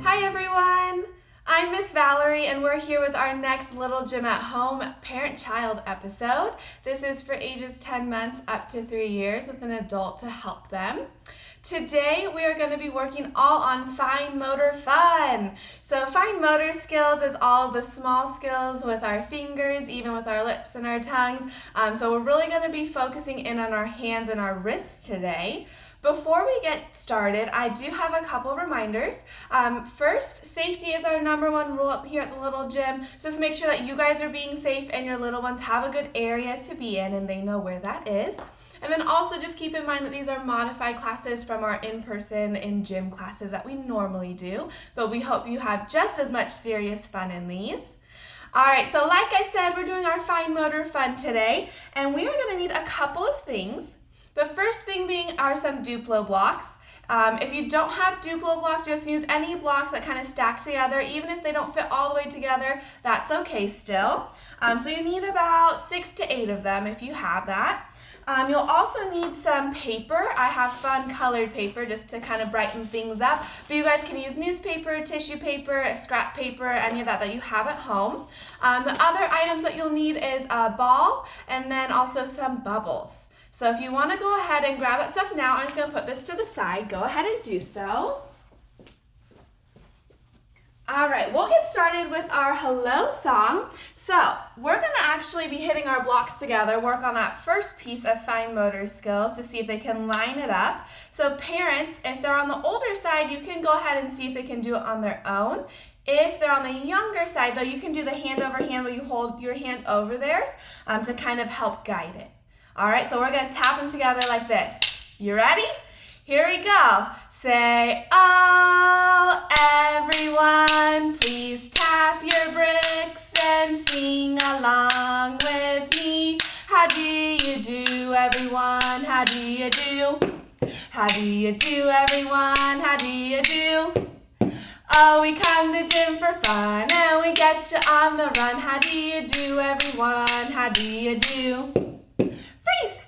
Hi everyone, I'm Miss Valerie and we're here with our next Little Gym at Home parent-child episode. This is for ages 10 months up to 3 years with an adult to help them. Today we are going to be working all on fine motor fun. So fine motor skills is all the small skills with our fingers, even with our lips and our tongues. So we're really going to be focusing in on our hands and our wrists today. Before we get started, I do have a couple reminders. First, safety is our number one rule here at the Little Gym. Just make sure that you guys are being safe and your little ones have a good area to be in and they know where that is. And then also just keep in mind that these are modified classes from our in-person and gym classes that we normally do, but we hope you have just as much serious fun in these. All right, so like I said, we're doing our fine motor fun today, and we are going to need a couple of things. The first thing being are some Duplo blocks. If you don't have Duplo blocks, just use any blocks that kind of stack together. Even if they don't fit all the way together, that's okay still. So you need about 6 to 8 of them if you have that. You'll also need some paper. I have fun colored paper just to kind of brighten things up. But you guys can use newspaper, tissue paper, scrap paper, any of that you have at home. The other items that you'll need is a ball and then also some bubbles. So if you want to go ahead and grab that stuff now, I'm just going to put this to the side. Go ahead and do so. All right, we'll get started with our hello song. So we're going to actually be hitting our blocks together, work on that first piece of fine motor skills to see if they can line it up. So parents, if they're on the older side, you can go ahead and see if they can do it on their own. If they're on the younger side, though, you can do the hand over hand where you hold your hand over theirs to kind of help guide it. All right, so we're going to tap them together like this. You ready? Here we go. Say, oh, everyone, please tap your bricks and sing along with me. How do you do, everyone? How do you do? How do you do, everyone? How do you do? Oh, we come to gym for fun and we get you on the run. How do you do, everyone? How do you do? Freeze!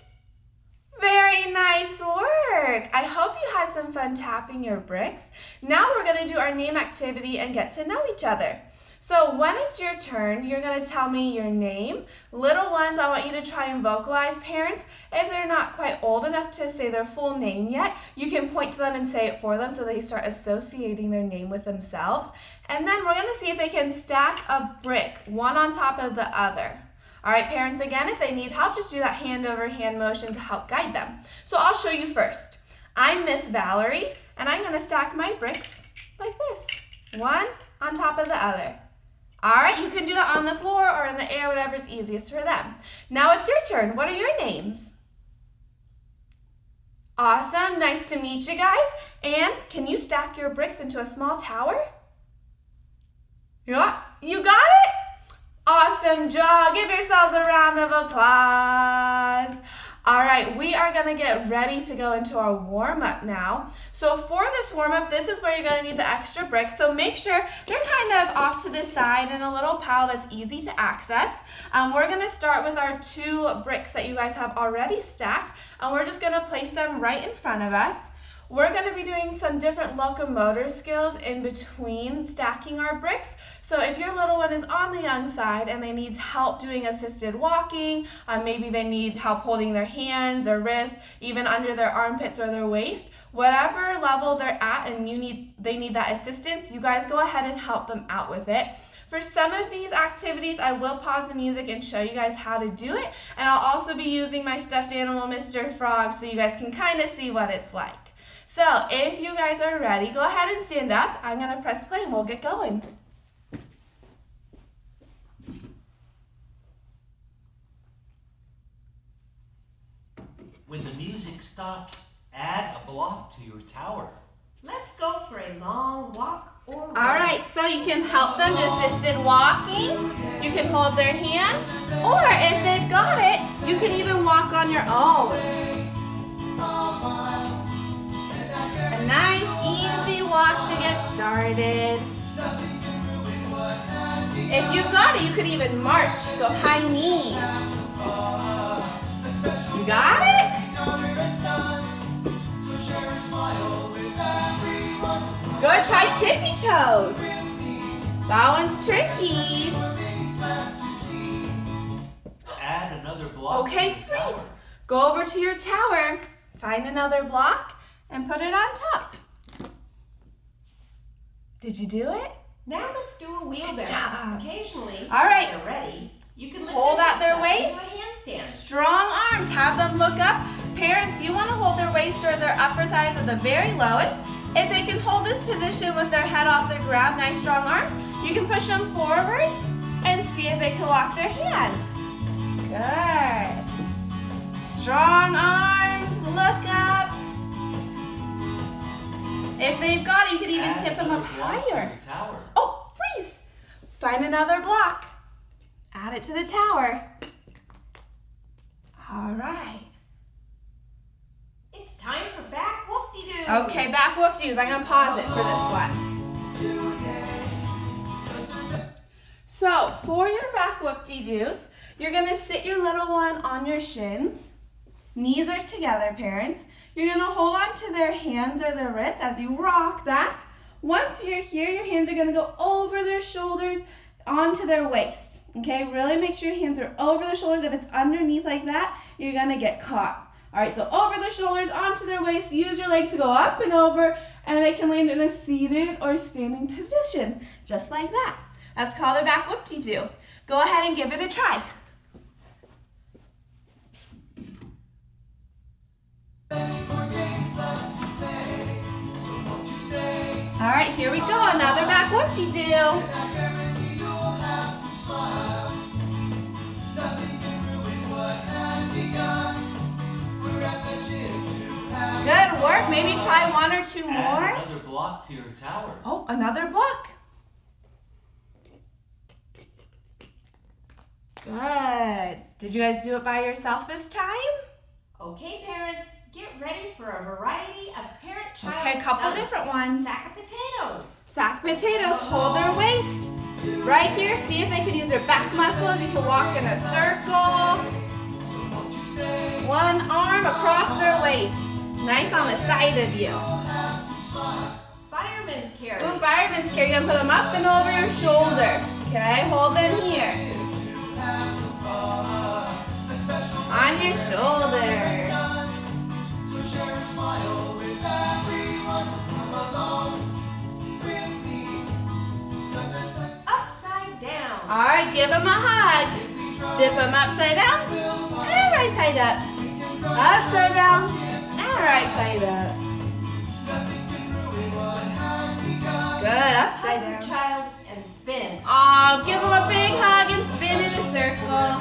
Very nice work. I hope you had some fun tapping your bricks. Now we're going to do our name activity and get to know each other. So when it's your turn, you're going to tell me your name. Little ones, I want you to try and vocalize. Parents, if they're not quite old enough to say their full name yet, you can point to them and say it for them so they start associating their name with themselves. And then we're going to see if they can stack a brick, one on top of the other. All right, parents, again, if they need help, just do that hand over hand motion to help guide them. So I'll show you first. I'm Miss Valerie, and I'm going to stack my bricks like this, one on top of the other. All right, you can do that on the floor or in the air, whatever's easiest for them. Now it's your turn. What are your names? Awesome, nice to meet you guys. And can you stack your bricks into a small tower? Yeah, you got it? Awesome job. Give yourselves a round of applause. All right, we are going to get ready to go into our warm-up now. So for this warm-up, this is where you're going to need the extra bricks. So make sure they're kind of off to the side in a little pile that's easy to access. We're going to start with our 2 bricks that you guys have already stacked, and we're just going to place them right in front of us. We're going to be doing some different locomotor skills in between stacking our bricks. So if your little one is on the young side and they need help doing assisted walking, maybe they need help holding their hands or wrists, even under their armpits or their waist, whatever level they're at and they need that assistance, you guys go ahead and help them out with it. For some of these activities, I will pause the music and show you guys how to do it. And I'll also be using my stuffed animal, Mr. Frog, so you guys can kind of see what it's like. So if you guys are ready, go ahead and stand up. I'm going to press play and we'll get going. When the music stops, add a block to your tower. Let's go for a long walk or run. All right, so you can help them to assisted walking. You can hold their hands, or if they've got it, you can even walk on your own. A nice, easy walk to get started. If you've got it, you could even march. Go high knees. You got it? potatoes. That one's tricky. Add another block Okay, to the tower. Reese, go over to your tower, find another block, and put it on top. Did you do it? Now let's do a wheelbarrow. Good job. Occasionally, All right. when they're ready, you can lift Hold out their hips up waist. into a handstand. Strong arms, have them look up. Parents, you want to hold their waist or their upper thighs at the very lowest. If they can hold this position with their head off the ground, nice strong arms, you can push them forward and see if they can lock their hands. Good. Strong arms, look up. If they've got it, you can even Add tip them up another block to higher. the tower. Oh, freeze! Find another block. Add it to the tower. All right. It's time for back whoop-de-doos. Okay, back whoop-de-doos. I'm going to pause it for this one. So, for your back whoop-de-doos, you're going to sit your little one on your shins. Knees are together, parents. You're going to hold on to their hands or their wrists as you rock back. Once you're here, your hands are going to go over their shoulders onto their waist. Okay, really make sure your hands are over their shoulders. If it's underneath like that, you're going to get caught. All right, so over their shoulders, onto their waist. Use your legs to go up and over, and they can land in a seated or standing position, just like that. That's called a back whoop-de-doo. Go ahead and give it a try. All right, here we go. Another back whoop-de-doo. Good work. Maybe try one or two more. Add another block to your tower. Oh, another block. Good. Did you guys do it by yourself this time? Okay, parents, get ready for a variety of parent-child Okay, a couple stunts. different ones. Sack of potatoes. Sack potatoes, hold their waist. Right here, see if they can use their back muscles. You can walk in a circle. One arm across their waist. Nice on the side of you. Fireman's carry. Ooh, fireman's carry. You're gonna put them up and over your shoulder. Okay, hold them here. On your shoulder. Upside down. All right, give them a hug. Dip them upside down and right side up. Upside down and right side up. Good, upside Hug your down. child and spin. Oh, give them a big hug and spin in a circle.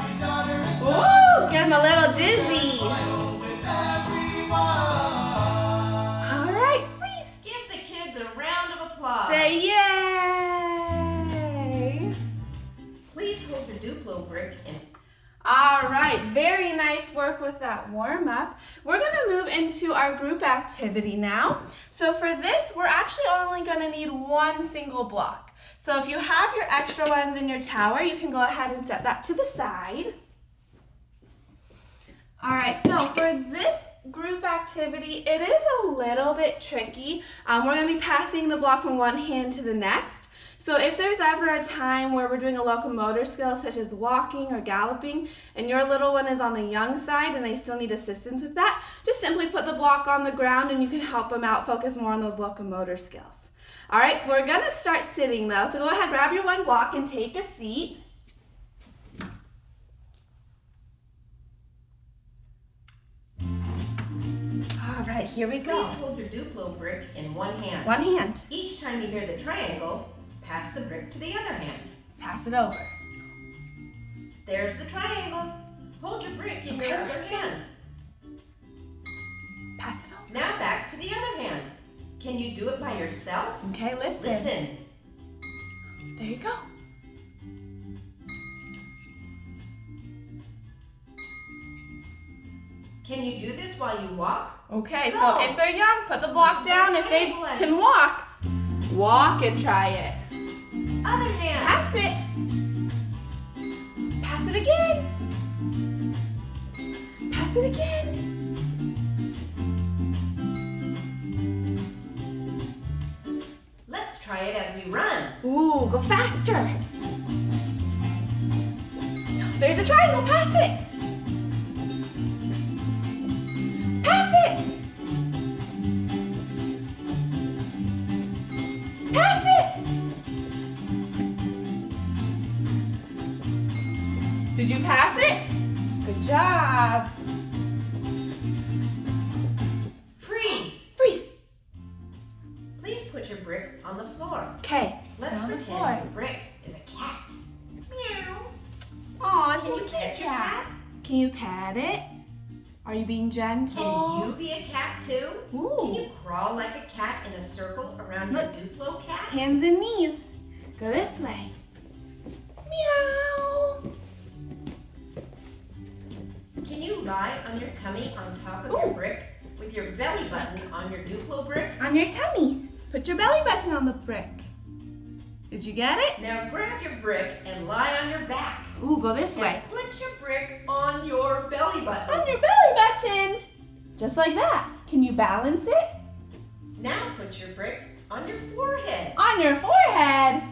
Woo, get them a little dizzy. All right, Reese. Give the kids a round of applause. Say yay. Please hold the Duplo brick in. All right, very nice work with that warm up. We're gonna move into our group activity now. So for this, we're actually only gonna need one single block. So if you have your extra ones in your tower, you can go ahead and set that to the side. All right, so for this group activity, it is a little bit tricky. We're gonna be passing the block from one hand to the next. So if there's ever a time where we're doing a locomotor skill such as walking or galloping and your little one is on the young side and they still need assistance with that, just simply put the block on the ground and you can help them out, focus more on those locomotor skills. All right, we're gonna start sitting though. So go ahead, grab your one block and take a seat. All right, here we go. Please hold your Duplo brick in one hand. One hand, Each time you hear the triangle, pass the brick to the other hand. pass it over. There's the triangle. Hold your brick in Okay, your other listen. hand. Pass it over. Now back to the other hand. Can you do it by yourself? Okay, listen. Listen. There you go. Can you do this while you walk? Okay, Go. so if they're young, put the block Listen down. to If the they triangle as can you- walk and try it. Other hand. Pass it. Pass it again. Pass it again. Let's try it as we run. Ooh, go faster. There's a triangle, pass it. Pass it. Pass it. Did you pass it? Good job. Freeze. Freeze. Please put your brick on the floor. Okay. Let's on the pretend floor. your brick is a cat. Meow. Aw, it's a Can you little kitty pet your cat. cat? Can you pet it? Are you being gentle? Can you be a cat too? Ooh. Can you crawl like a cat in a circle around your Look. Duplo cat? Hands and knees. Go this way. Meow. Can you lie on your tummy on top of Ooh. your brick with your belly button on your Duplo brick? On your tummy. Put your belly button on the brick. Did you get it? Now grab your brick and lie on your back. Ooh, go this way. And put your brick on your belly button. On your belly button. Just like that. Can you balance it? Now put your brick on your forehead. On your forehead.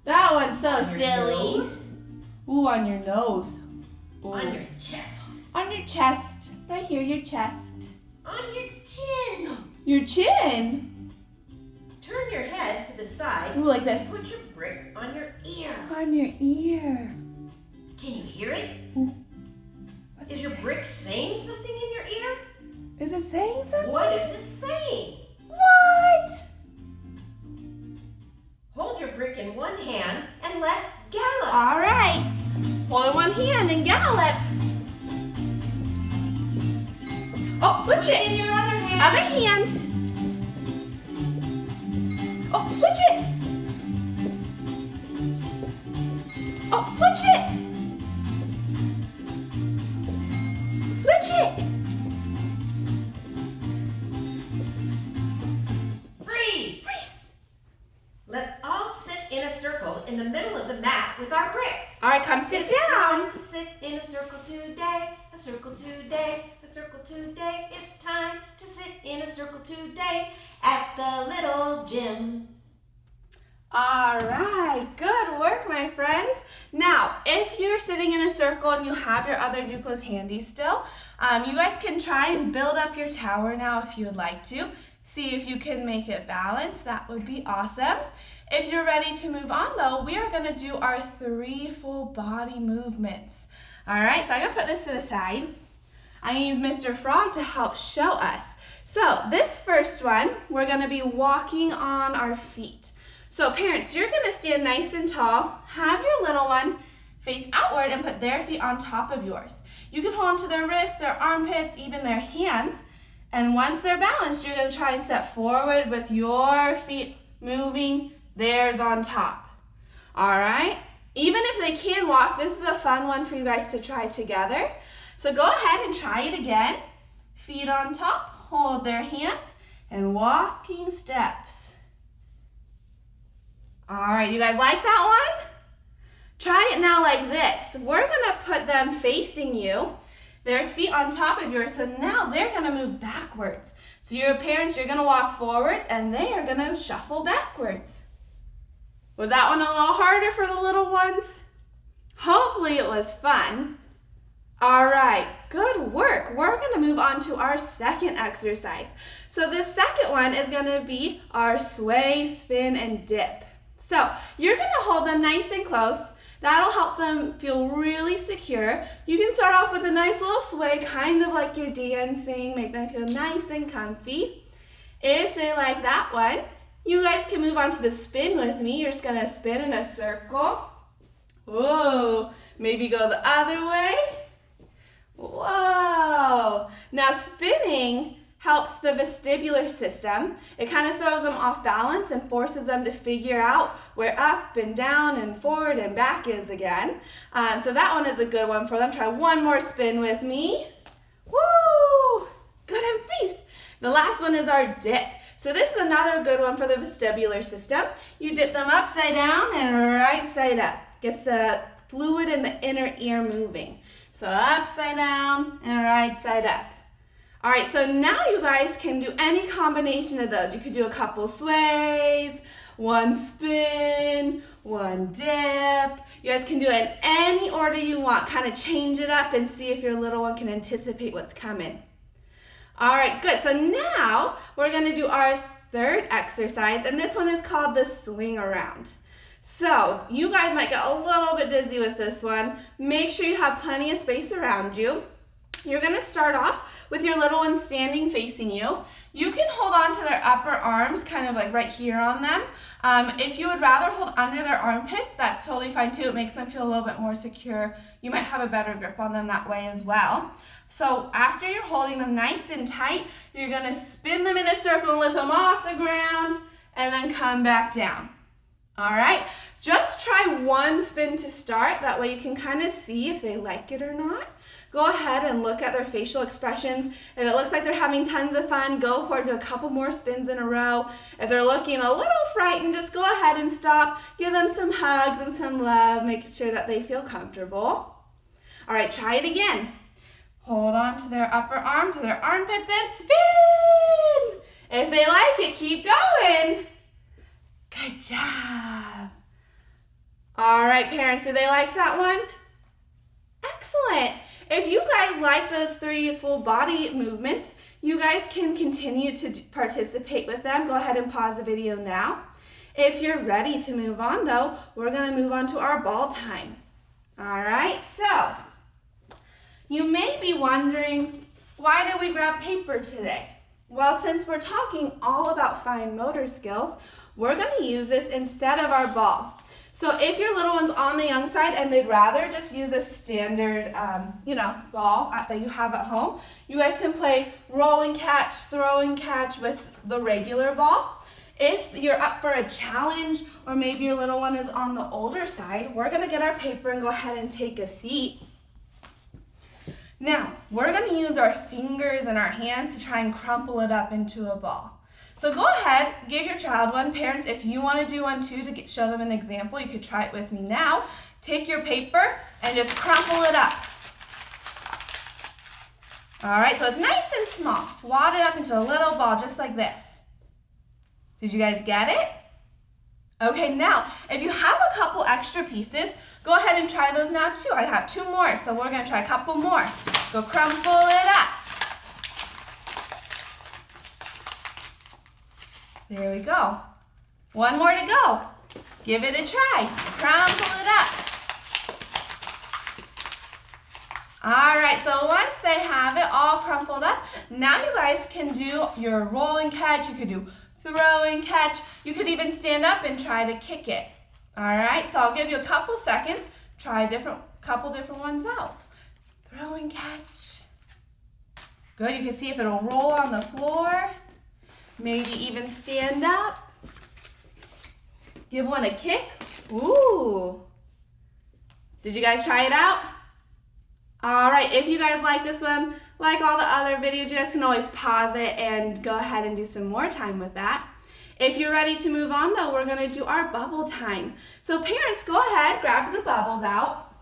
That one's so On your silly. nose. Ooh, on your nose. Ooh. On your chest. On your chest. Right here, your chest. On your chin. Your chin. Turn your head to the side. Ooh, like this. Put your brick on your ear. On your ear. Can you hear it? What's Is it your say? brick saying something in your ear? Is it saying something? What is it saying? What? Hold your brick in one hand and let's gallop. All right. Hold in one hand and gallop. Oh, switch In it. your other hand. Other hand. Oh, switch it. Oh, switch it. Switch it. Freeze. Freeze. Let's all sit in a circle in the middle of the mat with our bricks. All right, come sit It's down. time to sit in a circle today, a circle today, a circle today. It's time to sit in a circle today at the little gym. All right, good work, my friends. Now, if you're sitting in a circle and you have your other Duplos handy still, you guys can try and build up your tower now if you would like to. See if you can make it balance. That would be awesome. If you're ready to move on, though, we are going to do our 3 full body movements. All right, so I'm going to put this to the side. I'm going to use Mr. Frog to help show us. So this first one, we're going to be walking on our feet. So parents, you're going to stand nice and tall. Have your little one face outward and put their feet on top of yours. You can hold onto their wrists, their armpits, even their hands. And once they're balanced, you're going to try and step forward with your feet moving, theirs on top. All right? Even if they can walk, this is a fun one for you guys to try together. So go ahead and try it again. Feet on top, hold their hands, and walking steps. All right, you guys like that one? Try it now like this. We're gonna put them facing you, their feet on top of yours, so now they're gonna move backwards. So your parents, you're gonna walk forwards, and they are gonna shuffle backwards. Was that one a little harder for the little ones? Hopefully it was fun. All right, good work. We're gonna move on to our second exercise. So this second one is gonna be our sway, spin, and dip. So you're gonna hold them nice and close. That'll help them feel really secure. You can start off with a nice little sway, kind of like you're dancing, make them feel nice and comfy. If they like that one, you guys can move on to the spin with me. You're just gonna spin in a circle. Whoa, maybe go the other way. Whoa. Now spinning helps the vestibular system. It kind of throws them off balance and forces them to figure out where up and down and forward and back is again. So that one is a good one for them. Try one more spin with me. Woo! Good and freeze. The last one is our dip. So this is another good one for the vestibular system. You dip them upside down and right side up. Gets the fluid in the inner ear moving. So upside down and right side up. All right, so now you guys can do any combination of those. You could do a couple sways, one spin, one dip. You guys can do it in any order you want. Kind of change it up and see if your little one can anticipate what's coming. All right, good. So now we're gonna do our third exercise, and this one is called the swing around. So you guys might get a little bit dizzy with this one. Make sure you have plenty of space around you. You're gonna start off with your little one standing facing you. You can hold on to their upper arms, kind of like right here on them. If you would rather hold under their armpits, that's totally fine too. It makes them feel a little bit more secure. You might have a better grip on them that way as well. So after you're holding them nice and tight, you're gonna spin them in a circle and lift them off the ground and then come back down. All right, just try one spin to start. That way you can kind of see if they like it or not. Go ahead and look at their facial expressions. If it looks like they're having tons of fun, go for it, do a couple more spins in a row. If they're looking a little frightened, just go ahead and stop. Give them some hugs and some love, making sure that they feel comfortable. All right, try it again. Hold on to their upper arm, to their armpits, and spin. If they like it, keep going. Good job. All right, parents, do they like that one? Excellent. If you guys like those 3 full body movements, you guys can continue to participate with them. Go ahead and pause the video now. If you're ready to move on though, we're gonna move on to our ball time. All right, so you may be wondering, why did we grab paper today? Well, since we're talking all about fine motor skills, we're gonna use this instead of our ball. So if your little one's on the young side and they'd rather just use a standard, ball that you have at home, you guys can play roll and catch, throw and catch with the regular ball. If you're up for a challenge or maybe your little one is on the older side, we're gonna get our paper and go ahead and take a seat. Now, we're gonna use our fingers and our hands to try and crumple it up into a ball. So go ahead, give your child one. Parents, if you want to do one too to show them an example, you could try it with me now. Take your paper and just crumple it up. All right, so it's nice and small. Wad it up into a little ball just like this. Did you guys get it? Okay, now, if you have a couple extra pieces, go ahead and try those now too. I have 2 more, so we're gonna try a couple more. Go crumple it up. There we go. 1 more to go. Give it a try. Crumple it up. All right, so once they have it all crumpled up, now you guys can do your roll and catch. You could do throw and catch. You could even stand up and try to kick it. All right, so I'll give you a couple seconds. Try a couple different ones out. Throw and catch. Good, you can see if it'll roll on the floor. Maybe even stand up. Give one a kick. Ooh. Did you guys try it out? All right, if you guys like this one, like all the other videos, you guys can always pause it and go ahead and do some more time with that. If you're ready to move on though, we're gonna do our bubble time. So parents, go ahead, grab the bubbles out.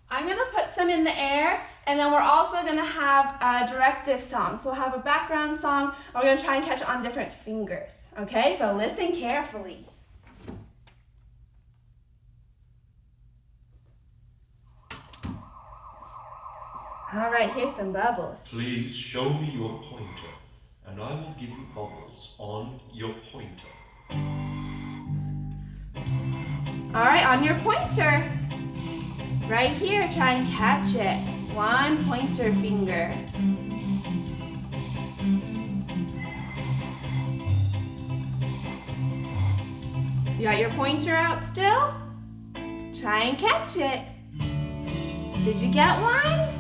I'm gonna put some in the air, and then we're also gonna have a directive song. So we'll have a background song, and we're gonna try and catch on different fingers. Okay, so listen carefully. All right, here's some bubbles. Please show me your pointer, and I will give you bubbles on your pointer. All right, on your pointer. Right here, try and catch it. 1 pointer finger. You got your pointer out still? Try and catch it. Did you get one?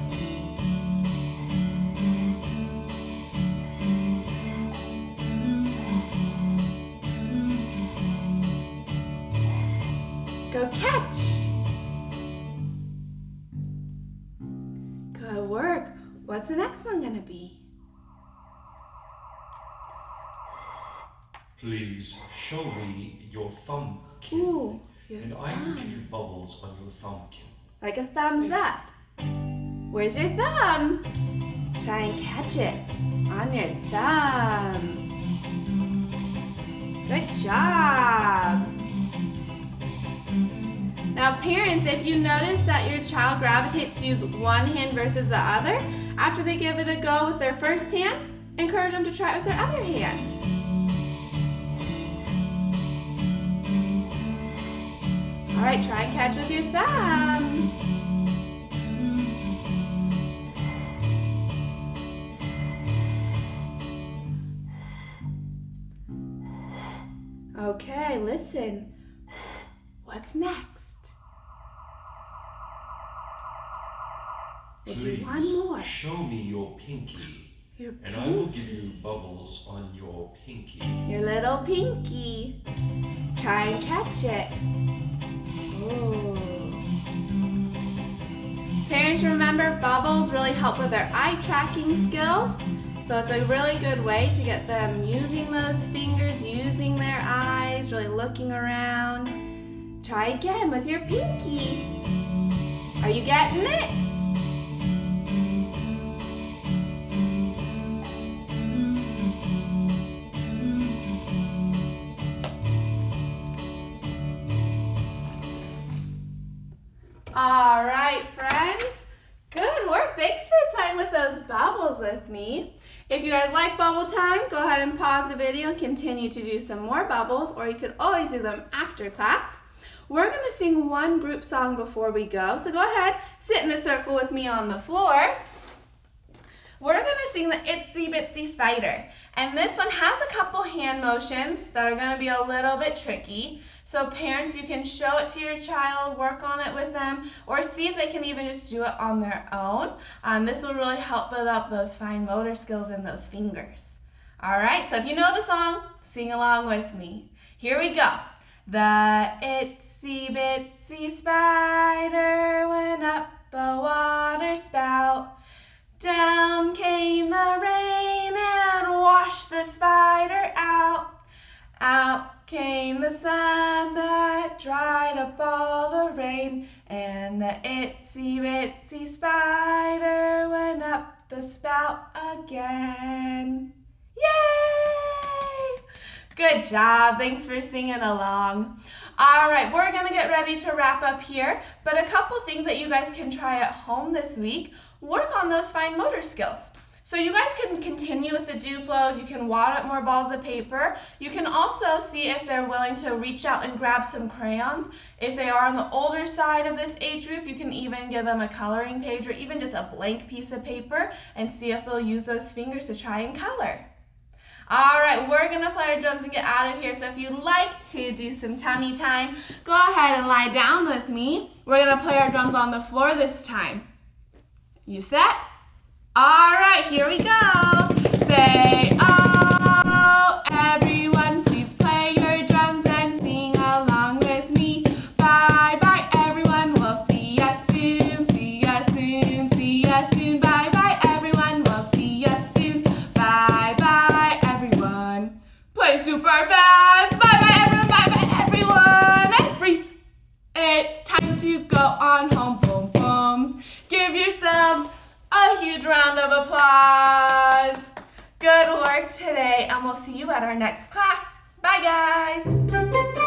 Go catch. Good work. What's the next one gonna be? Please show me your thumbkin, Ooh, your and I will thumb. give you bubbles on your thumbkin. Like a thumbs up. Where's your thumb? Try and catch it on your thumb. Good job. Now parents, if you notice that your child gravitates to use one hand versus the other, after they give it a go with their first hand, encourage them to try it with their other hand. All right, try and catch with your thumb. Okay, listen. What's next? We'll do one more. Show me your pinky. Your And I will give you bubbles on your pinky. Your little pinky. Try and catch it. Oh. Parents, remember, bubbles really help with their eye tracking skills. So it's a really good way to get them using those fingers, using their eyes, really looking around. Try again with your pinky. Are you getting it? All right, friends. Good work. Thanks for playing with those bubbles with me. If you guys like bubble time, go ahead and pause the video and continue to do some more bubbles, or you could always do them after class. We're going to sing one group song before we go, so go ahead, sit in the circle with me on the floor. We're going to sing the Itsy Bitsy Spider, and this one has a couple hand motions that are going to be a little bit tricky. So parents, you can show it to your child, work on it with them, or see if they can even just do it on their own. This will really help build up those fine motor skills in those fingers. All right, so if you know the song, sing along with me. Here we go. The itsy bitsy spider went up the water spout. Down came the rain and washed the spider out. Out came the sun that dried up all the rain, and the itsy bitsy spider went up the spout again. Yay! Good job. Thanks for singing along. All right, we're going to get ready to wrap up here, but a couple things that you guys can try at home this week. Work on those fine motor skills. So you guys can continue with the Duplos. You can wad up more balls of paper. You can also see if they're willing to reach out and grab some crayons. If they are on the older side of this age group, you can even give them a coloring page or even just a blank piece of paper and see if they'll use those fingers to try and color. All right, we're gonna play our drums and get out of here. So if you'd like to do some tummy time, go ahead and lie down with me. We're gonna play our drums on the floor this time. You set? All right, here we go. Say, oh, everyone, please play your drums and sing along with me. Bye, bye, everyone. We'll see ya soon, see ya soon, see ya soon. Bye, bye, everyone. We'll see ya soon. Bye, bye, everyone. Play super fast. Bye, bye, everyone, and freeze. It's time to go on home, boom, boom. Give yourselves a huge round of applause. Good work today, and we'll see you at our next class. Bye, guys.